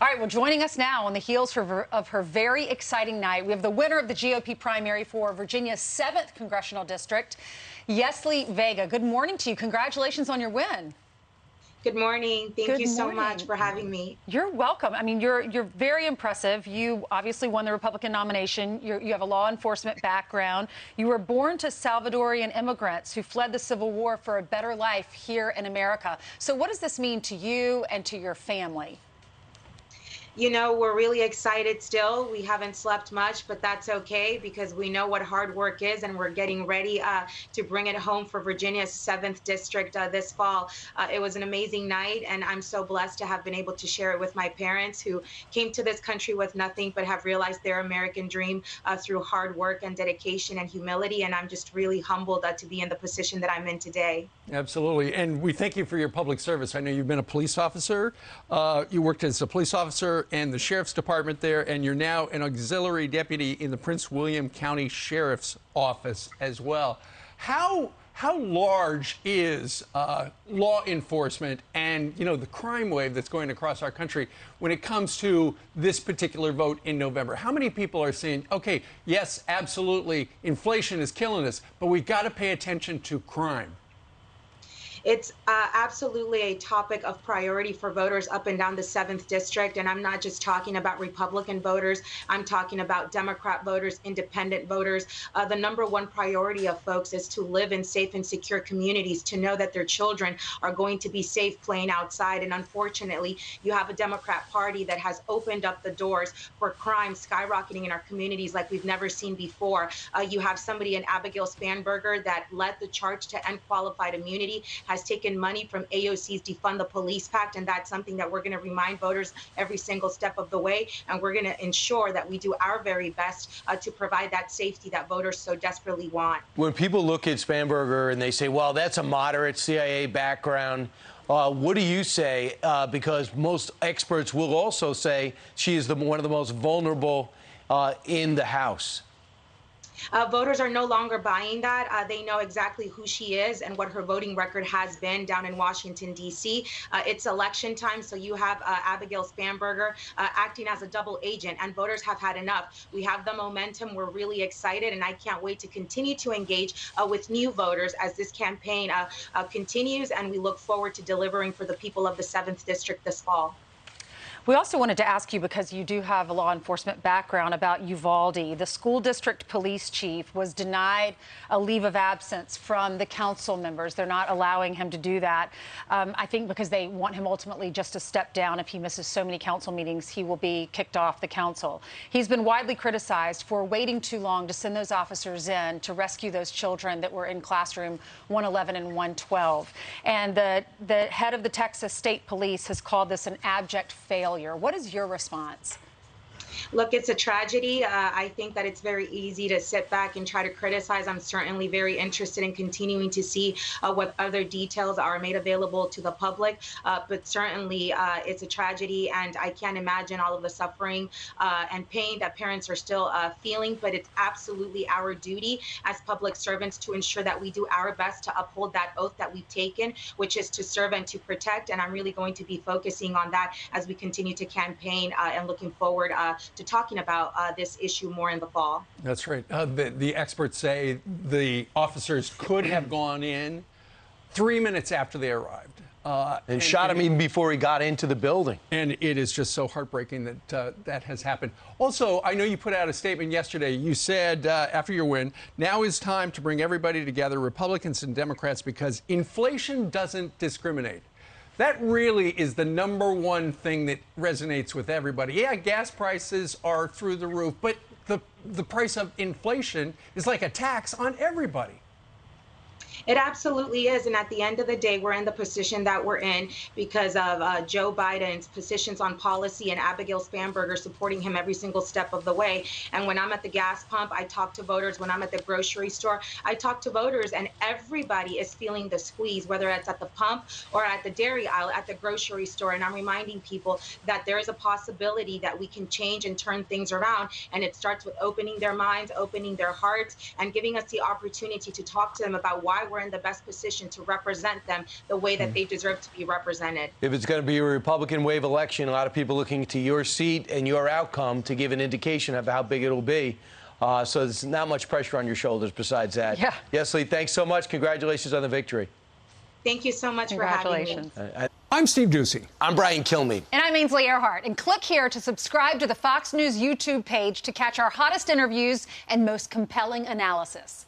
All right, well, joining us now on the heels of her very exciting night, we have the winner of the GOP primary for Virginia's 7th Congressional District, Yesli Vega. Good morning to you. Congratulations on your win. Good morning. Thank you so much for having me. You're welcome. I mean, you're very impressive. You obviously won the Republican nomination. You have a law enforcement background. You were born to Salvadorian immigrants who fled the Civil War for a better life here in America. So what does this mean to you and to your family? You know, we're really excited still. We haven't slept much, but that's okay because we know what hard work is, and we're getting ready to bring it home for Virginia's 7th district this fall. It was an amazing night, and I'm so blessed to have been able to share it with my parents who came to this country with nothing but have realized their American dream through hard work and dedication and humility. And I'm just really humbled to be in the position that I'm in today. Absolutely. And we thank you for your public service. I know you've been a police officer. You worked as a police officer and the sheriff's department there, and you're now an auxiliary deputy in the Prince William County Sheriff's Office as well. How large is law enforcement and, you know, the crime wave that's going across our country when it comes to this particular vote in November? How many people are saying, okay, yes, absolutely, inflation is killing us, but we've got to pay attention to crime? It's absolutely a topic of priority for voters up and down the 7th district. And I'm not just talking about Republican voters. I'm talking about Democrat voters, independent voters. The #1 priority of folks is to live in safe and secure communities, to know that their children are going to be safe playing outside. And unfortunately, you have a Democrat Party that has opened up the doors for crime skyrocketing in our communities like we've never seen before. You have somebody in Abigail Spanberger that led the charge to end qualified immunity, has taken money from AOC's Defund the Police Pact, and that's something that we're going to remind voters every single step of the way, and we're going to ensure that we do our very best to provide that safety that voters so desperately want. When people look at Spanberger and they say, well, that's a moderate CIA background, what do you say? Because most experts will also say she is one of the most vulnerable in the House. Voters are no longer buying that. They know exactly who she is and what her voting record has been down in Washington, D.C. It's election time, so you have Abigail Spanberger acting as a double agent, and voters have had enough. We have the momentum. We're really excited, and I can't wait to continue to engage with new voters as this campaign continues, and we look forward to delivering for the people of the 7th District this fall. We also wanted to ask you, because you do have a law enforcement background, about Uvalde. The school district police chief was denied a leave of absence from the council members. They're not allowing him to do that. I think because they want him ultimately just to step down. If he misses so many council meetings, he will be kicked off the council. He's been widely criticized for waiting too long to send those officers in to rescue those children that were in classroom 111 and 112. And the head of the Texas State Police has called this an abject failure. What is your response? Look, it's a tragedy. I think that it's very easy to sit back and try to criticize. I'm certainly very interested in continuing to see what other details are made available to the public. But certainly it's a tragedy, and I can't imagine all of the suffering and pain that parents are still feeling. But it's absolutely our duty as public servants to ensure that we do our best to uphold that oath that we've taken, which is to serve and to protect. And I'm really going to be focusing on that as we continue to campaign and looking forward to talking about this issue more in the fall. That's right. The experts say the officers could have gone in 3 minutes after they arrived. And shot him even before he got into the building. And it is just so heartbreaking that that has happened. Also, I know you put out a statement yesterday. You said after your win, now is time to bring everybody together, Republicans and Democrats, because inflation doesn't discriminate. That really is the #1 thing that resonates with everybody. Yeah, gas prices are through the roof, but the price of inflation is like a tax on everybody. It absolutely is. And at the end of the day, we're in the position that we're in because of Joe Biden's positions on policy and Abigail Spanberger supporting him every single step of the way. And when I'm at the gas pump, I talk to voters. When I'm at the grocery store, I talk to voters, and everybody is feeling the squeeze, whether it's at the pump or at the dairy aisle at the grocery store. And I'm reminding people that there is a possibility that we can change and turn things around. And it starts with opening their minds, opening their hearts, and giving us the opportunity to talk to them about why we're we're in the best position to represent them the way that they deserve to be represented. If it's going to be a Republican wave election, a lot of people looking to your seat and your outcome to give an indication of how big it'll be. So there's not much pressure on your shoulders besides that. Yeah. Yesli, thanks so much. Congratulations on the victory. Thank you so much for having me. Congratulations. I'm Steve Ducey. I'm Brian Kilmeade. And I'm Ainsley Earhart. And click here to subscribe to the Fox News YouTube page to catch our hottest interviews and most compelling analysis.